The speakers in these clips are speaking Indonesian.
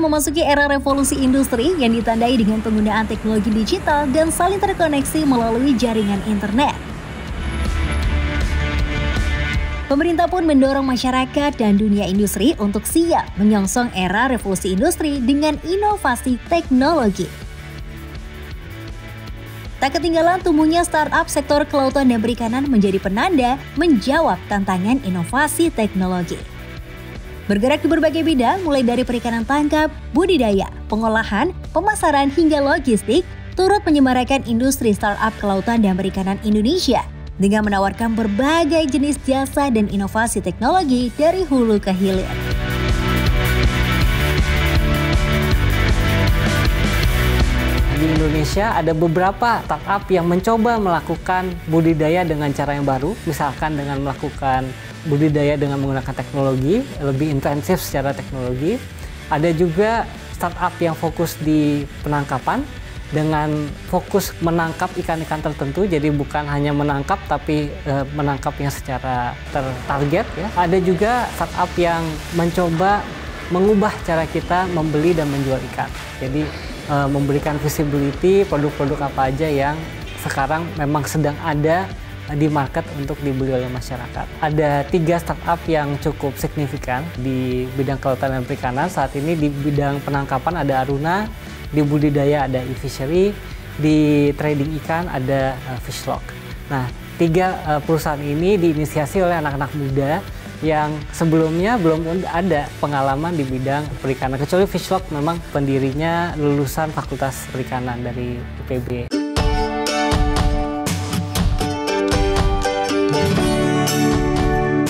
memasuki era revolusi industri yang ditandai dengan penggunaan teknologi digital dan saling terkoneksi melalui jaringan internet. Pemerintah pun mendorong masyarakat dan dunia industri untuk siap menyongsong era revolusi industri dengan inovasi teknologi. Tak ketinggalan tumbuhnya startup sektor kelautan dan perikanan menjadi penanda menjawab tantangan inovasi teknologi. Bergerak di berbagai bidang mulai dari perikanan tangkap, budidaya, pengolahan, pemasaran hingga logistik, turut menyemarakan industri startup kelautan dan perikanan Indonesia dengan menawarkan berbagai jenis jasa dan inovasi teknologi dari hulu ke hilir. Di Indonesia ada beberapa startup yang mencoba melakukan budidaya dengan cara yang baru, misalkan dengan melakukan budidaya dengan menggunakan teknologi, lebih intensif secara teknologi. Ada juga startup yang fokus di penangkapan dengan fokus menangkap ikan-ikan tertentu, jadi bukan hanya menangkap tapi menangkapnya secara tertarget ya. Ada juga startup yang mencoba mengubah cara kita membeli dan menjual ikan. Jadi memberikan visibility produk-produk apa aja yang sekarang memang sedang ada di market untuk dibeli oleh masyarakat. Ada 3 startup yang cukup signifikan di bidang kelautan dan perikanan. Saat ini di bidang penangkapan ada Aruna, di budidaya ada e-fishery, di trading ikan ada Fishlock. Nah, 3 perusahaan ini diinisiasi oleh anak-anak muda yang sebelumnya belum ada pengalaman di bidang perikanan. Kecuali Fishlock memang pendirinya lulusan Fakultas Perikanan dari IPB.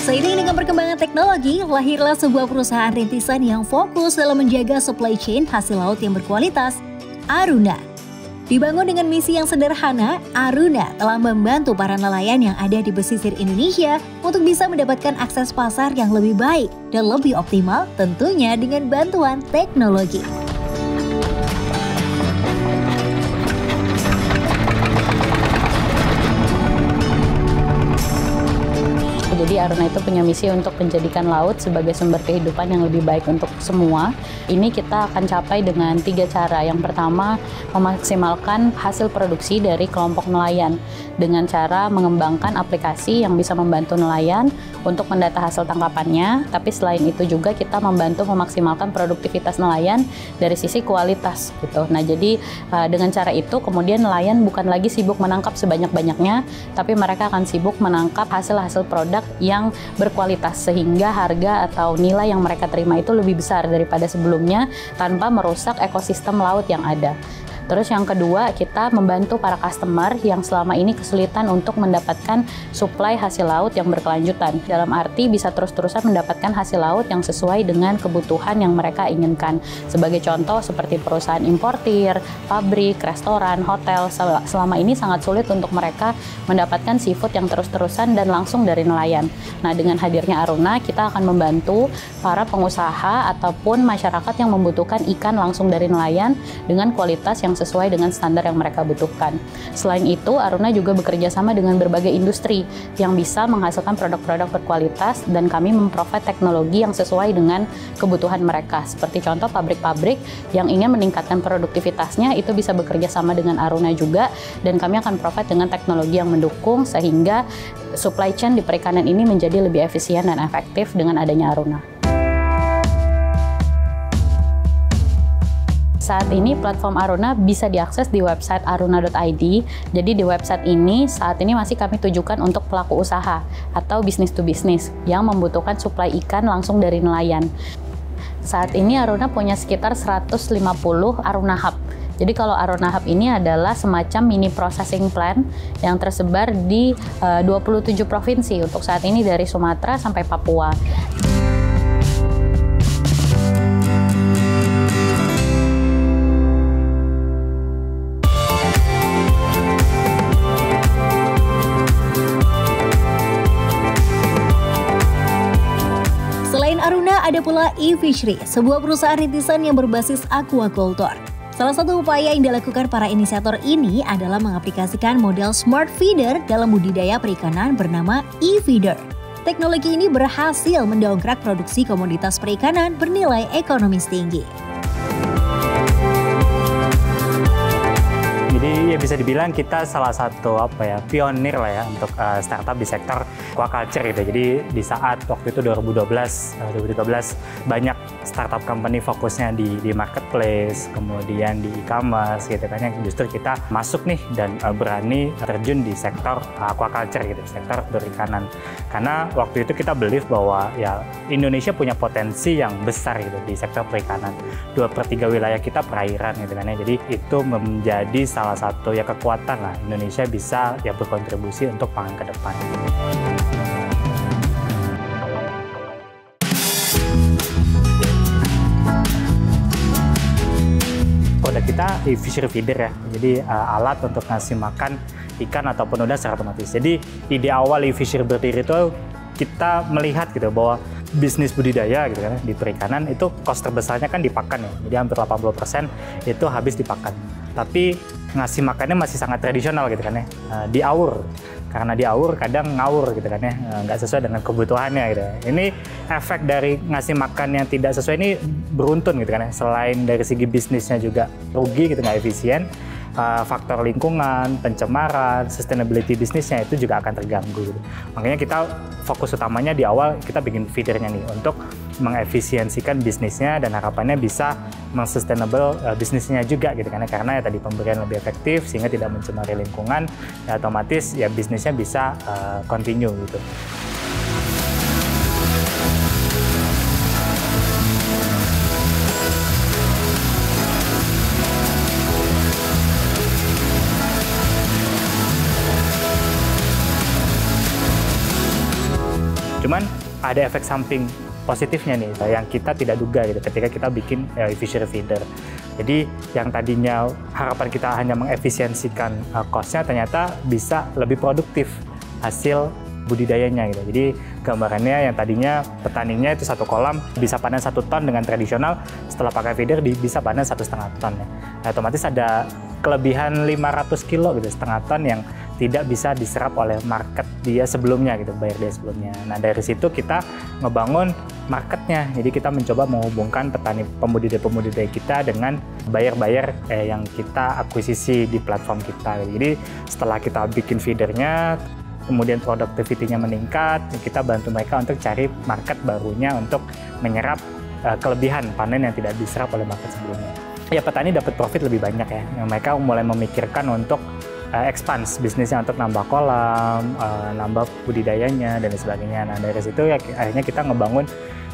Seiring dengan perkembangan teknologi, lahirlah sebuah perusahaan rintisan yang fokus dalam menjaga supply chain hasil laut yang berkualitas, Aruna. Dibangun dengan misi yang sederhana, Aruna telah membantu para nelayan yang ada di pesisir Indonesia untuk bisa mendapatkan akses pasar yang lebih baik dan lebih optimal, tentunya dengan bantuan teknologi. Jadi Aruna itu punya misi untuk menjadikan laut sebagai sumber kehidupan yang lebih baik untuk semua. Ini kita akan capai dengan 3 cara. Yang pertama, memaksimalkan hasil produksi dari kelompok nelayan dengan cara mengembangkan aplikasi yang bisa membantu nelayan untuk mendata hasil tangkapannya. Tapi selain itu juga kita membantu memaksimalkan produktivitas nelayan dari sisi kualitas gitu. Nah, jadi dengan cara itu kemudian nelayan bukan lagi sibuk menangkap sebanyak-banyaknya, tapi mereka akan sibuk menangkap hasil-hasil produk yang berkualitas sehingga harga atau nilai yang mereka terima itu lebih besar daripada sebelumnya tanpa merusak ekosistem laut yang ada. Terus yang kedua, kita membantu para customer yang selama ini kesulitan untuk mendapatkan suplai hasil laut yang berkelanjutan. Dalam arti bisa terus-terusan mendapatkan hasil laut yang sesuai dengan kebutuhan yang mereka inginkan. Sebagai contoh seperti perusahaan importir, pabrik, restoran, hotel, selama ini sangat sulit untuk mereka mendapatkan seafood yang terus-terusan dan langsung dari nelayan. Nah, dengan hadirnya Aruna, kita akan membantu para pengusaha ataupun masyarakat yang membutuhkan ikan langsung dari nelayan dengan kualitas yang sesuai dengan standar yang mereka butuhkan. Selain itu, Aruna juga bekerja sama dengan berbagai industri yang bisa menghasilkan produk-produk berkualitas dan kami memprovide teknologi yang sesuai dengan kebutuhan mereka. Seperti contoh pabrik-pabrik yang ingin meningkatkan produktivitasnya itu bisa bekerja sama dengan Aruna juga, dan kami akan provide dengan teknologi yang mendukung sehingga supply chain di perikanan ini menjadi lebih efisien dan efektif dengan adanya Aruna. Saat ini platform Aruna bisa diakses di website aruna.id. Jadi di website ini saat ini masih kami tujukan untuk pelaku usaha atau bisnis to bisnis yang membutuhkan suplai ikan langsung dari nelayan. Saat ini Aruna punya sekitar 150 Aruna Hub. Jadi kalau Aruna Hub ini adalah semacam mini processing plant yang tersebar di 27 provinsi untuk saat ini dari Sumatera sampai Papua. Aruna ada pula e-fishery, sebuah perusahaan rintisan yang berbasis aquaculture. Salah satu upaya yang dilakukan para inisiator ini adalah mengaplikasikan model smart feeder dalam budidaya perikanan bernama e-feeder. Teknologi ini berhasil mendongkrak produksi komoditas perikanan bernilai ekonomis tinggi. Jadi ya bisa dibilang kita salah satu pionir lah ya untuk startup di sektor aquaculture gitu. Jadi di saat waktu itu 2013 banyak startup company fokusnya di marketplace, kemudian di e-commerce gitu kan, yang justru kita masuk nih dan berani terjun di sektor aquaculture gitu, sektor perikanan. Karena waktu itu kita believe bahwa ya Indonesia punya potensi yang besar gitu di sektor perikanan. 2/3 wilayah kita perairan gitu kan ya. Jadi itu menjadi salah satu ya kekuatan lah Indonesia bisa ya berkontribusi untuk pangan ke depan. Produk kita fishery feeder ya, jadi alat untuk ngasih makan ikan ataupun udang secara otomatis. Jadi ide awal fishery berdiri itu kita melihat gitu bahwa bisnis budidaya gitu kan di perikanan itu cost terbesarnya kan di pakan ya. Jadi hampir 80% itu habis di pakan. Tapi ngasih makannya masih sangat tradisional gitu kan ya. Di aur. Karena di aur kadang ngawur gitu kan ya. Nggak sesuai dengan kebutuhannya gitu. Ini efek dari ngasih makan yang tidak sesuai ini beruntun gitu kan ya. Selain dari segi bisnisnya juga rugi gitu, nggak efisien. Faktor lingkungan, pencemaran, sustainability bisnisnya itu juga akan terganggu gitu. Makanya kita fokus utamanya di awal kita bikin feedernya nih untuk mengefisiensikan bisnisnya dan harapannya bisa meng-sustainable bisnisnya juga gitu kan ya. Karena ya tadi pemberian lebih efektif sehingga tidak mencemari lingkungan, ya otomatis ya bisnisnya bisa continue gitu. Cuman ada efek samping positifnya nih yang kita tidak duga gitu ketika kita bikin fishery feeder. Jadi yang tadinya harapan kita hanya mengefisiensikan cost-nya ternyata bisa lebih produktif hasil budidayanya gitu. Jadi gambarannya yang tadinya petaninya itu satu kolam bisa panen 1 ton dengan tradisional, setelah pakai feeder bisa panen 1,5 ton ya. Nah, otomatis ada kelebihan 500 kilo gitu, 1,5 ton yang tidak bisa diserap oleh market dia sebelumnya gitu, bayar dia sebelumnya. Nah dari situ kita ngebangun marketnya. Jadi kita mencoba menghubungkan petani pembudidaya kita dengan buyer-buyer yang kita akuisisi di platform kita. Jadi setelah kita bikin feedernya, kemudian productivity-nya meningkat, kita bantu mereka untuk cari market barunya untuk menyerap kelebihan panen yang tidak diserap oleh market sebelumnya. Ya petani dapat profit lebih banyak ya. Mereka mulai memikirkan untuk expand bisnisnya untuk nambah kolam, nambah budidayanya dan sebagainya. Nah dari situ ya akhirnya kita ngebangun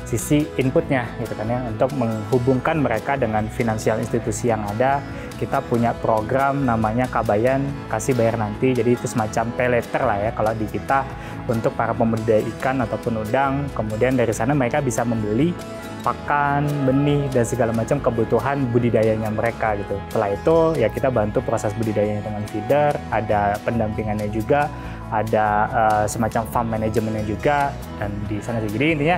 sisi inputnya gitu kan ya, untuk menghubungkan mereka dengan finansial institusi yang ada. Kita punya program namanya Kabayan Kasih Bayar Nanti. Jadi itu semacam pay later lah ya kalau di kita untuk para pembudidaya ikan ataupun udang. Kemudian dari sana mereka bisa membeli pakan, benih, dan segala macam kebutuhan budidayanya mereka gitu. Setelah itu ya kita bantu proses budidayanya dengan feeder, ada pendampingannya juga, ada semacam farm manajemennya juga, dan di sana. Jadi intinya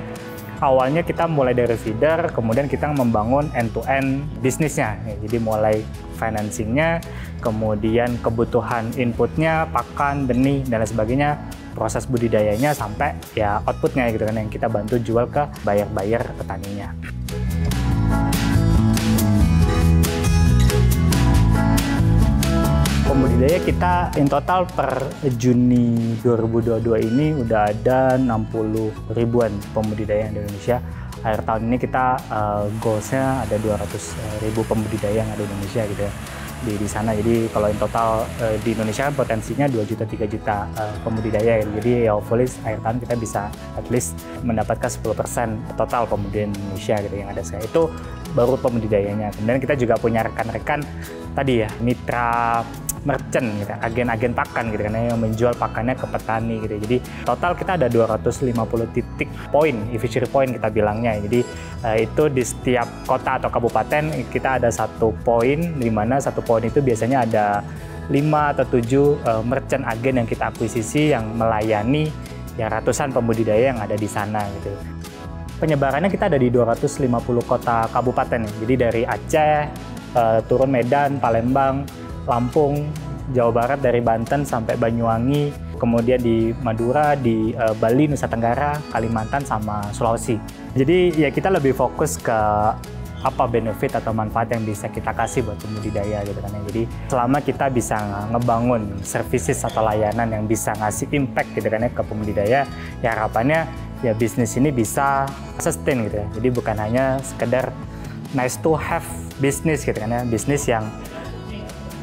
awalnya kita mulai dari feeder, kemudian kita membangun end-to-end bisnisnya. Jadi mulai financingnya, kemudian kebutuhan inputnya, pakan, benih, dan lain sebagainya, proses budidayanya sampai ya outputnya gitu kan yang kita bantu jual ke buyer-buyer petaninya. Pembudidaya kita in total per Juni 2022 ini udah ada 60 ribuan pembudidaya di Indonesia. Akhir tahun ini kita goalsnya ada 200 ribu pembudidaya yang ada di Indonesia gitu ya. Di sana. Jadi kalau in total di Indonesia kan potensinya 2 juta 3 juta pembudidaya gitu. Jadi ya hopefully akhir tahun kita bisa at least mendapatkan 10% total pembudidaya Indonesia gitu yang ada sekarang. Itu baru pembudidayanya. Kemudian kita juga punya rekan-rekan tadi ya, mitra merchant gitu, agen-agen pakan gitu kan yang menjual pakannya ke petani gitu. Jadi total kita ada 250 titik poin, fishery point kita bilangnya. Jadi itu di setiap kota atau kabupaten kita ada 1 poin, di mana 1 poin itu biasanya ada 5 atau 7 merchant agen yang kita akuisisi yang melayani ya ratusan pembudidaya yang ada di sana gitu. Penyebarannya kita ada di 250 kota kabupaten ya. Jadi dari Aceh, turun Medan, Palembang, Lampung, Jawa Barat dari Banten sampai Banyuwangi, kemudian di Madura, di Bali, Nusa Tenggara, Kalimantan, sama Sulawesi. Jadi ya kita lebih fokus ke apa benefit atau manfaat yang bisa kita kasih buat pembudidaya gitu kan ya. Jadi selama kita bisa ngebangun services atau layanan yang bisa ngasih impact gitu kan ya ke pembudidaya, ya harapannya ya bisnis ini bisa sustain gitu ya. Jadi bukan hanya sekedar nice to have bisnis gitu kan ya, bisnis yang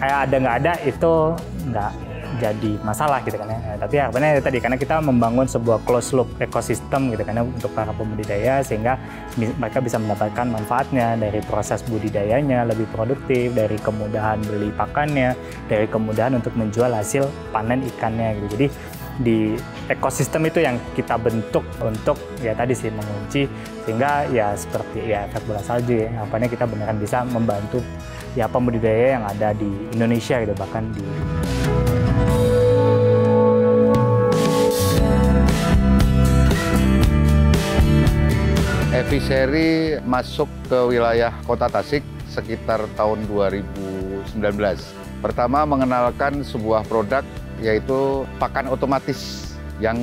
kayak ada nggak ada itu nggak jadi masalah gitu kan ya. Tapi harapannya tadi karena kita membangun sebuah closed loop ekosistem gitu kan ya untuk para pembudidaya, sehingga mereka bisa mendapatkan manfaatnya dari proses budidayanya lebih produktif, dari kemudahan beli pakannya, dari kemudahan untuk menjual hasil panen ikannya gitu. Jadi di ekosistem itu yang kita bentuk untuk ya tadi sih mengunci, sehingga ya seperti ya efek bola salju ya. Harapannya kita beneran bisa membantu ya pembudidaya yang ada di Indonesia gitu, bahkan di Eviseri masuk ke wilayah Kota Tasik sekitar tahun 2019. Pertama mengenalkan sebuah produk yaitu pakan otomatis yang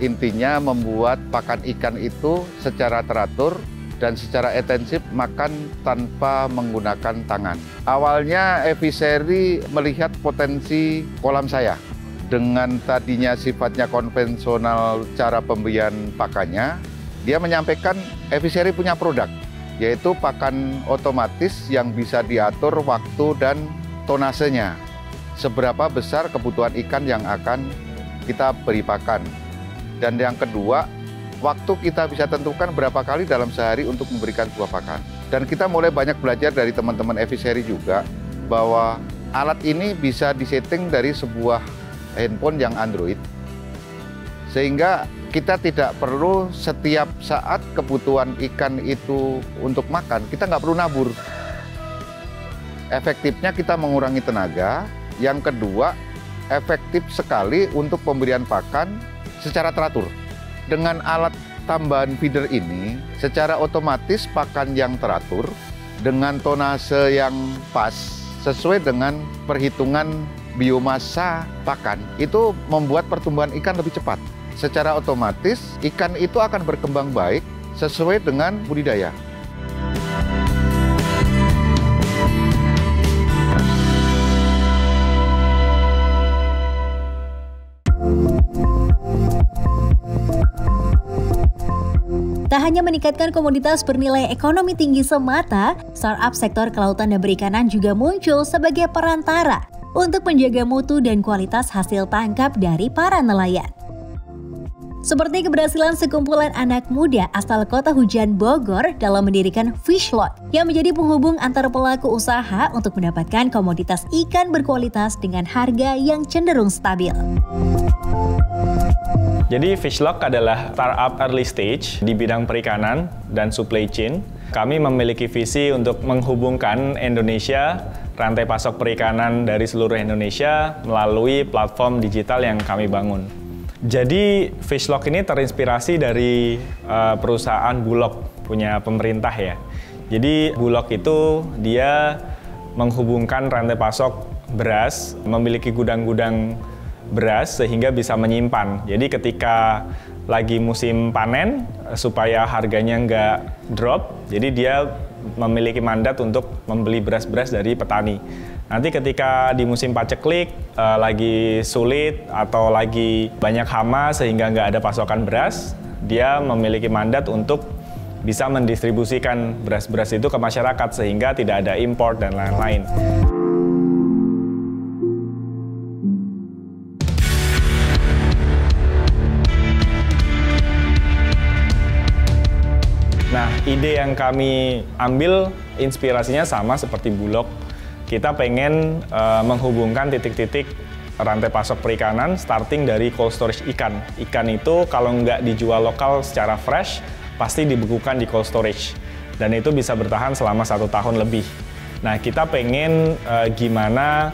intinya membuat pakan ikan itu secara teratur dan secara intensif makan tanpa menggunakan tangan. Awalnya Eviseri melihat potensi kolam saya. Dengan tadinya sifatnya konvensional cara pemberian pakannya, dia menyampaikan Eviseri punya produk, yaitu pakan otomatis yang bisa diatur waktu dan tonasenya. Seberapa besar kebutuhan ikan yang akan kita beri pakan. Dan yang kedua, waktu kita bisa tentukan berapa kali dalam sehari untuk memberikan sebuah pakan. Dan kita mulai banyak belajar dari teman-teman Eviseri juga, bahwa alat ini bisa disetting dari sebuah handphone yang Android. Sehingga kita tidak perlu setiap saat kebutuhan ikan itu untuk makan, kita nggak perlu nabur. Efektifnya kita mengurangi tenaga. Yang kedua, efektif sekali untuk pemberian pakan secara teratur. Dengan alat tambahan feeder ini, secara otomatis pakan yang teratur, dengan tonase yang pas, sesuai dengan perhitungan biomasa pakan, itu membuat pertumbuhan ikan lebih cepat. Secara otomatis, ikan itu akan berkembang baik sesuai dengan budidaya. Tak hanya meningkatkan komoditas bernilai ekonomi tinggi semata, startup sektor kelautan dan perikanan juga muncul sebagai perantara untuk menjaga mutu dan kualitas hasil tangkap dari para nelayan. Seperti keberhasilan sekumpulan anak muda asal Kota Hujan Bogor dalam mendirikan Fishlog yang menjadi penghubung antar pelaku usaha untuk mendapatkan komoditas ikan berkualitas dengan harga yang cenderung stabil. Jadi Fishlog adalah startup early stage di bidang perikanan dan supply chain. Kami memiliki visi untuk menghubungkan Indonesia, rantai pasok perikanan dari seluruh Indonesia melalui platform digital yang kami bangun. Jadi Fishlog ini terinspirasi dari perusahaan Bulog punya pemerintah ya. Jadi Bulog itu dia menghubungkan rantai pasok beras, memiliki gudang-gudang beras sehingga bisa menyimpan. Jadi ketika lagi musim panen supaya harganya nggak drop, jadi dia memiliki mandat untuk membeli beras-beras dari petani. Nanti ketika di musim paceklik lagi sulit atau lagi banyak hama sehingga nggak ada pasokan beras, dia memiliki mandat untuk bisa mendistribusikan beras-beras itu ke masyarakat sehingga tidak ada impor dan lain-lain. Nah, ide yang kami ambil inspirasinya sama seperti Bulog. Kita pengen menghubungkan titik-titik rantai pasok perikanan starting dari cold storage ikan. Ikan itu kalau nggak dijual lokal secara fresh, pasti dibekukan di cold storage. Dan itu bisa bertahan selama 1 tahun lebih. Nah, kita pengen gimana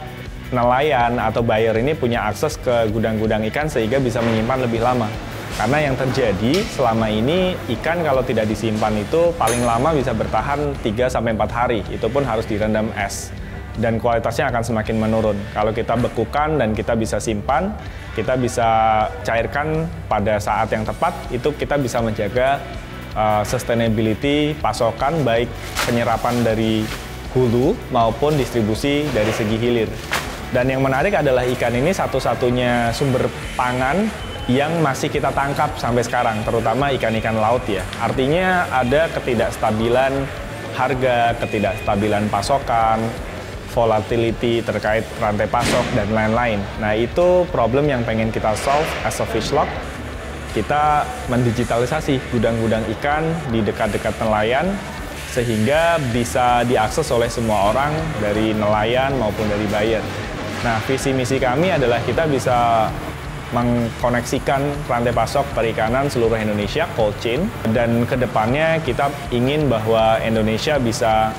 nelayan atau buyer ini punya akses ke gudang-gudang ikan sehingga bisa menyimpan lebih lama. Karena yang terjadi selama ini ikan kalau tidak disimpan itu paling lama bisa bertahan 3-4 hari. Itu pun harus direndam es. Dan kualitasnya akan semakin menurun. Kalau kita bekukan dan kita bisa simpan, kita bisa cairkan pada saat yang tepat, itu kita bisa menjaga sustainability pasokan baik penyerapan dari hulu maupun distribusi dari segi hilir. Dan yang menarik adalah ikan ini satu-satunya sumber pangan yang masih kita tangkap sampai sekarang, terutama ikan-ikan laut ya. Artinya ada ketidakstabilan harga, ketidakstabilan pasokan, volatility terkait rantai pasok, dan lain-lain. Nah, itu problem yang pengen kita solve as a Fishlock. Kita mendigitalisasi gudang-gudang ikan di dekat-dekat nelayan, sehingga bisa diakses oleh semua orang, dari nelayan maupun dari buyer. Nah, visi misi kami adalah kita bisa mengkoneksikan rantai pasok perikanan seluruh Indonesia, cold chain, dan kedepannya kita ingin bahwa Indonesia bisa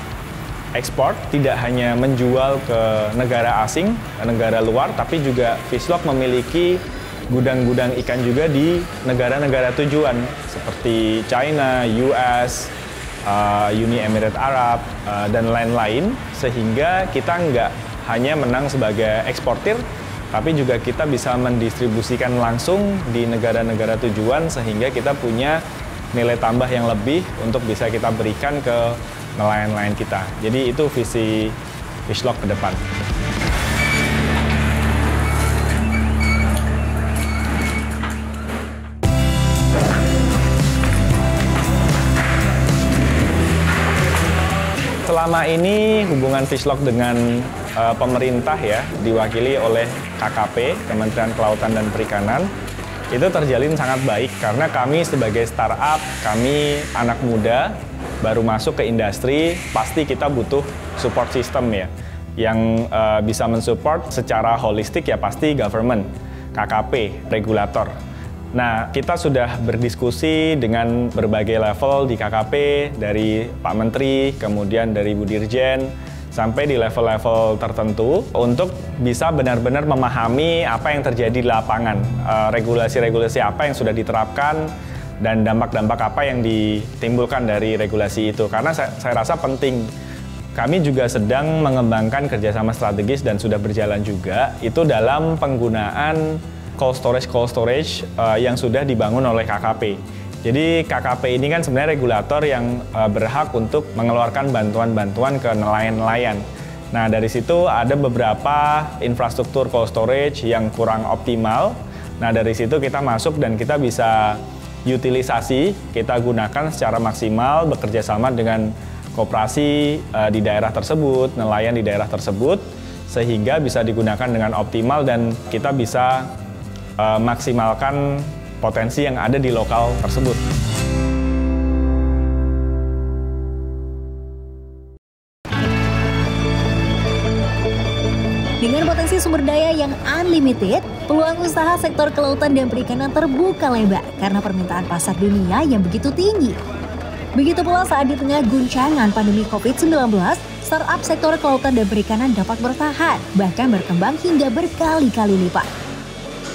ekspor, tidak hanya menjual ke negara asing, negara luar, tapi juga Fishlock memiliki gudang-gudang ikan juga di negara-negara tujuan seperti China, US, Uni Emirat Arab, dan lain-lain, sehingga kita nggak hanya menang sebagai eksportir, tapi juga kita bisa mendistribusikan langsung di negara-negara tujuan, sehingga kita punya nilai tambah yang lebih untuk bisa kita berikan ke nelayan-nelayan kita. Jadi itu visi Fishlock ke depan. Selama ini hubungan Fishlock dengan pemerintah ya, diwakili oleh KKP, Kementerian Kelautan dan Perikanan, itu terjalin sangat baik karena kami sebagai startup, kami anak muda, baru masuk ke industri, pasti kita butuh support system ya, yang bisa mensupport secara holistik ya pasti government, KKP, regulator. Nah, kita sudah berdiskusi dengan berbagai level di KKP, dari Pak Menteri, kemudian dari Bu Dirjen, sampai di level-level tertentu untuk bisa benar-benar memahami apa yang terjadi di lapangan, regulasi-regulasi apa yang sudah diterapkan, dan dampak-dampak apa yang ditimbulkan dari regulasi itu. Karena saya rasa penting. Kami juga sedang mengembangkan kerjasama strategis dan sudah berjalan juga, itu dalam penggunaan cold storage yang sudah dibangun oleh KKP. Jadi KKP ini kan sebenarnya regulator yang berhak untuk mengeluarkan bantuan-bantuan ke nelayan-nelayan. Nah, dari situ ada beberapa infrastruktur cold storage yang kurang optimal. Nah, dari situ kita masuk dan kita bisa utilisasi, kita gunakan secara maksimal, bekerja sama dengan koperasi di daerah tersebut, nelayan di daerah tersebut, sehingga bisa digunakan dengan optimal dan kita bisa maksimalkan potensi yang ada di lokal tersebut. Dengan potensi sumber daya yang unlimited, peluang usaha sektor kelautan dan perikanan terbuka lebar karena permintaan pasar dunia yang begitu tinggi. Begitu pula saat di tengah guncangan pandemi COVID-19, startup sektor kelautan dan perikanan dapat bertahan, bahkan berkembang hingga berkali-kali lipat.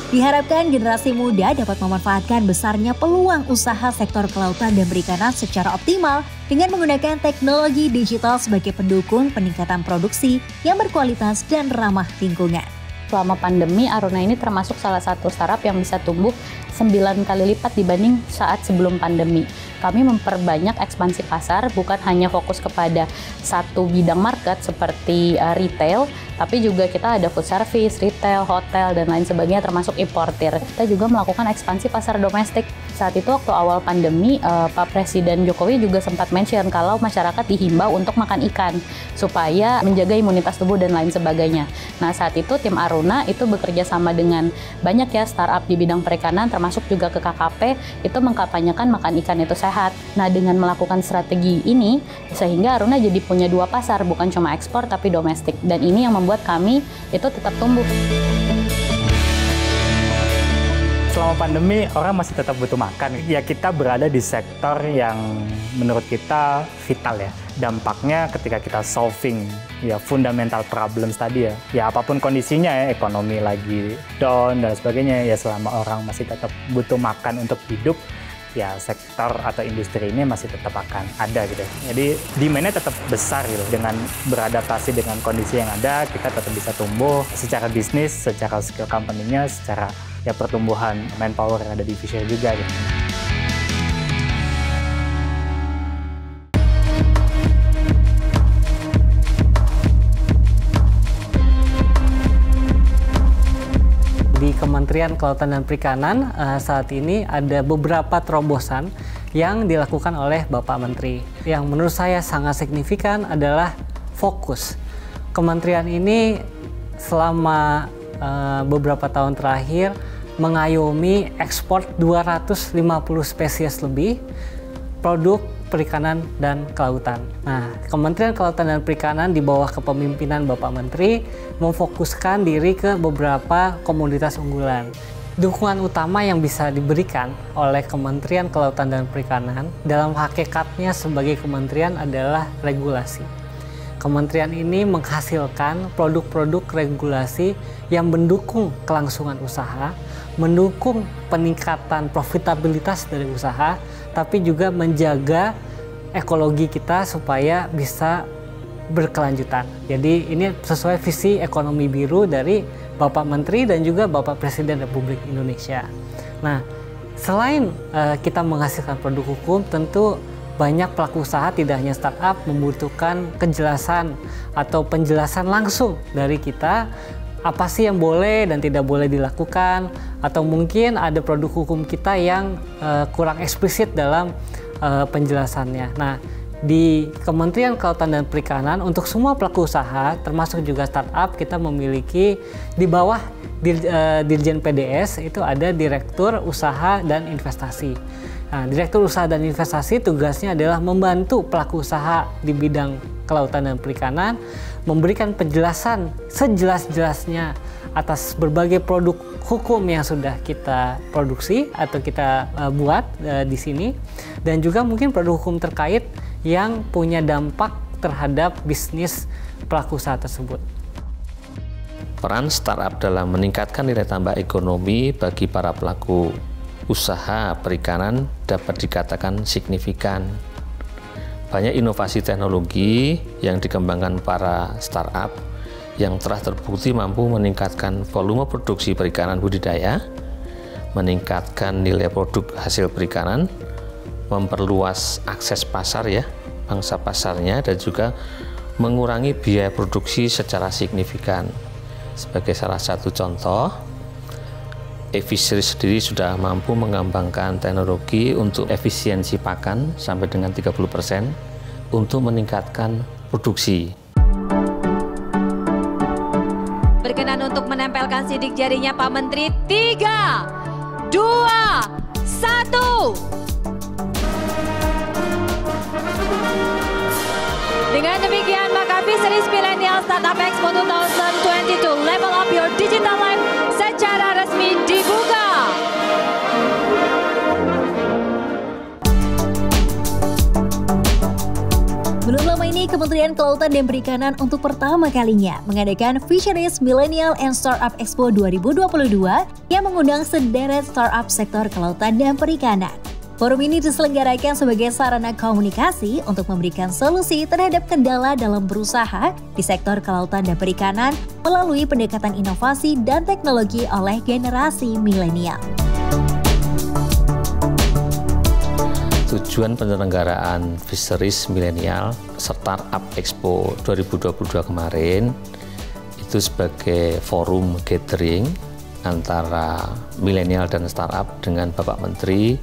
Diharapkan generasi muda dapat memanfaatkan besarnya peluang usaha sektor kelautan dan perikanan secara optimal dengan menggunakan teknologi digital sebagai pendukung peningkatan produksi yang berkualitas dan ramah lingkungan. Selama pandemi, Aruna ini termasuk salah satu startup yang bisa tumbuh 9 kali lipat dibanding saat sebelum pandemi. Kami memperbanyak ekspansi pasar, bukan hanya fokus kepada satu bidang market seperti retail, tapi juga kita ada food service, retail, hotel, dan lain sebagainya termasuk importir. Kita juga melakukan ekspansi pasar domestik. Saat itu waktu awal pandemi, Pak Presiden Jokowi juga sempat mention kalau masyarakat dihimbau untuk makan ikan supaya menjaga imunitas tubuh dan lain sebagainya. Nah, saat itu tim Aruna itu bekerja sama dengan banyak ya startup di bidang perikanan termasuk juga ke KKP itu mengkampanyekan makan ikan itu sehat. Nah, dengan melakukan strategi ini sehingga Aruna jadi punya dua pasar, bukan cuma ekspor tapi domestik. Dan ini yang membuat kami itu tetap tumbuh. Selama pandemi, orang masih tetap butuh makan. Ya, kita berada di sektor yang menurut kita vital ya. Dampaknya ketika kita solving ya fundamental problems tadi ya. Ya apapun kondisinya ya, ekonomi lagi down dan sebagainya, ya selama orang masih tetap butuh makan untuk hidup, ya sektor atau industri ini masih tetap akan ada gitu. Jadi demand-nya tetap besar gitu. Dengan beradaptasi dengan kondisi yang ada, kita tetap bisa tumbuh secara bisnis, secara skill company-nya, secara ya pertumbuhan manpower yang ada di Fisher juga gitu. Kementerian Kelautan dan Perikanan saat ini ada beberapa terobosan yang dilakukan oleh Bapak Menteri. Yang menurut saya sangat signifikan adalah fokus. Kementerian ini selama beberapa tahun terakhir mengayomi ekspor 250 spesies lebih produk perikanan dan kelautan. Nah, Kementerian Kelautan dan Perikanan di bawah kepemimpinan Bapak Menteri memfokuskan diri ke beberapa komoditas unggulan. Dukungan utama yang bisa diberikan oleh Kementerian Kelautan dan Perikanan dalam hakikatnya sebagai kementerian adalah regulasi. Kementerian ini menghasilkan produk-produk regulasi yang mendukung kelangsungan usaha, mendukung peningkatan profitabilitas dari usaha, tapi juga menjaga ekologi kita supaya bisa berkelanjutan. Jadi ini sesuai visi ekonomi biru dari Bapak Menteri dan juga Bapak Presiden Republik Indonesia. Nah, selain kita menghasilkan produk hukum, tentu banyak pelaku usaha tidak hanya startup membutuhkan kejelasan atau penjelasan langsung dari kita apa sih yang boleh dan tidak boleh dilakukan, atau mungkin ada produk hukum kita yang kurang eksplisit dalam penjelasannya. Nah, di Kementerian Kelautan dan Perikanan untuk semua pelaku usaha termasuk juga startup kita memiliki di bawah Dirjen PDS itu ada Direktur Usaha dan Investasi. Nah, Direktur Usaha dan Investasi tugasnya adalah membantu pelaku usaha di bidang kelautan dan perikanan, memberikan penjelasan sejelas-jelasnya atas berbagai produk hukum yang sudah kita produksi atau kita buat di sini, dan juga mungkin produk hukum terkait yang punya dampak terhadap bisnis pelaku usaha tersebut. Peran startup dalam meningkatkan nilai tambah ekonomi bagi para pelaku usaha perikanan dapat dikatakan signifikan. Banyak inovasi teknologi yang dikembangkan para startup yang telah terbukti mampu meningkatkan volume produksi perikanan budidaya, meningkatkan nilai produk hasil perikanan, memperluas akses pasar pangsa pasarnya, dan juga mengurangi biaya produksi secara signifikan. Sebagai salah satu contoh, e-fisheries sendiri sudah mampu mengembangkan teknologi untuk efisiensi pakan sampai dengan 30% untuk meningkatkan produksi. Berkenan untuk menempelkan sidik jarinya Pak Menteri. 3, 2, 1. Dengan demikian, maka Fisheries Millennial Startup Expo 2022 Level Up Your Digital Life secara resmi dibuka. Belum lama ini, Kementerian Kelautan dan Perikanan untuk pertama kalinya mengadakan Fisheries Millennial and Startup Expo 2022 yang mengundang sederet startup sektor kelautan dan perikanan. Forum ini diselenggarakan sebagai sarana komunikasi untuk memberikan solusi terhadap kendala dalam berusaha di sektor kelautan dan perikanan melalui pendekatan inovasi dan teknologi oleh generasi milenial. Tujuan penyelenggaraan Fisheries Millennial Startup Expo 2022 kemarin itu sebagai forum gathering antara milenial dan startup dengan Bapak Menteri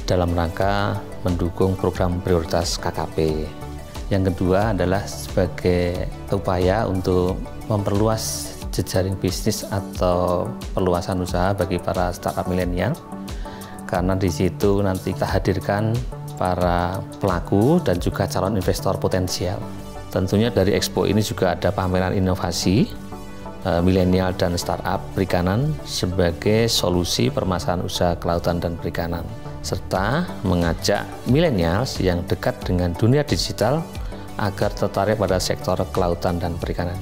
dalam rangka mendukung program prioritas KKP. Yang kedua adalah sebagai upaya untuk memperluas jejaring bisnis atau perluasan usaha bagi para startup milenial, karena di situ nanti kita hadirkan para pelaku dan juga calon investor potensial. Tentunya dari Expo ini juga ada pameran inovasi milenial dan startup perikanan sebagai solusi permasalahan usaha kelautan dan perikanan, serta mengajak milenial yang dekat dengan dunia digital agar tertarik pada sektor kelautan dan perikanan.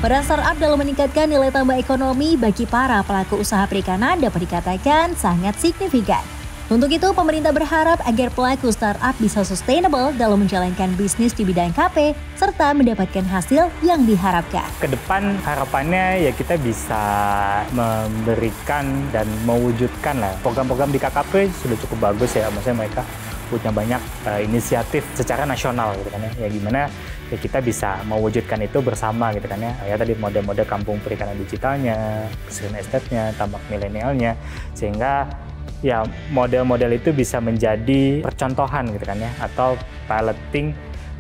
Peran startup dalam meningkatkan nilai tambah ekonomi bagi para pelaku usaha perikanan dapat dikatakan sangat signifikan. Untuk itu, pemerintah berharap agar pelaku startup bisa sustainable dalam menjalankan bisnis di bidang KP, serta mendapatkan hasil yang diharapkan. Ke depan harapannya ya kita bisa memberikan dan mewujudkan lah. Program-program di KKP sudah cukup bagus ya, maksudnya mereka punya banyak inisiatif secara nasional gitu kan ya. Ya gimana ya kita bisa mewujudkan itu bersama gitu kan ya. Ya tadi model-model kampung perikanan digitalnya, green estate-nya, tambak milenialnya, sehingga ya model-model itu bisa menjadi percontohan gitu kan ya, atau piloting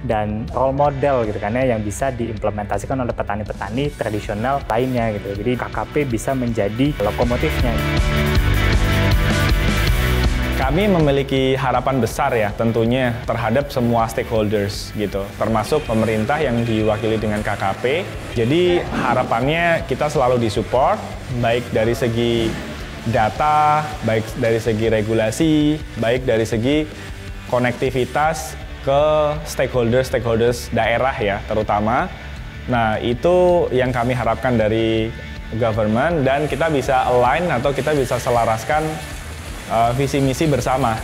dan role model gitu kan ya, yang bisa diimplementasikan oleh petani-petani tradisional lainnya gitu. Jadi KKP bisa menjadi lokomotifnya. Kami memiliki harapan besar ya tentunya terhadap semua stakeholders gitu, termasuk pemerintah yang diwakili dengan KKP. Jadi harapannya kita selalu disupport, baik dari segi data, baik dari segi regulasi, baik dari segi konektivitas ke stakeholders daerah ya terutama. Nah itu yang kami harapkan dari government, dan kita bisa align atau kita bisa selaraskan visi misi bersama.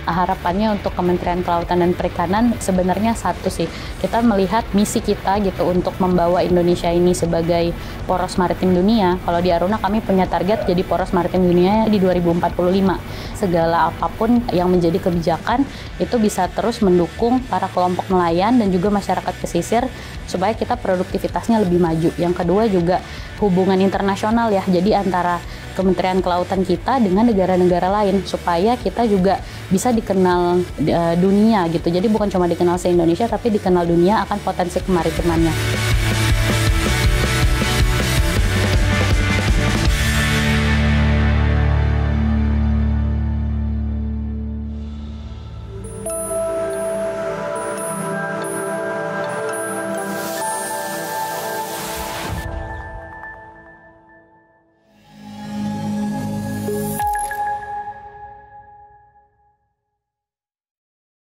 Harapannya untuk Kementerian Kelautan dan Perikanan sebenarnya satu sih, kita melihat misi kita gitu untuk membawa Indonesia ini sebagai poros maritim dunia. Kalau di Aruna kami punya target jadi poros maritim dunia di 2045. Segala apapun yang menjadi kebijakan itu bisa terus mendukung para kelompok nelayan dan juga masyarakat pesisir supaya kita produktivitasnya lebih maju. Yang kedua juga hubungan internasional ya, jadi antara Kementerian Kelautan kita dengan negara-negara lain supaya kita juga bisa dikenal dunia gitu. Jadi bukan cuma dikenal se-Indonesia tapi dikenal dunia akan potensi kemaritimannya.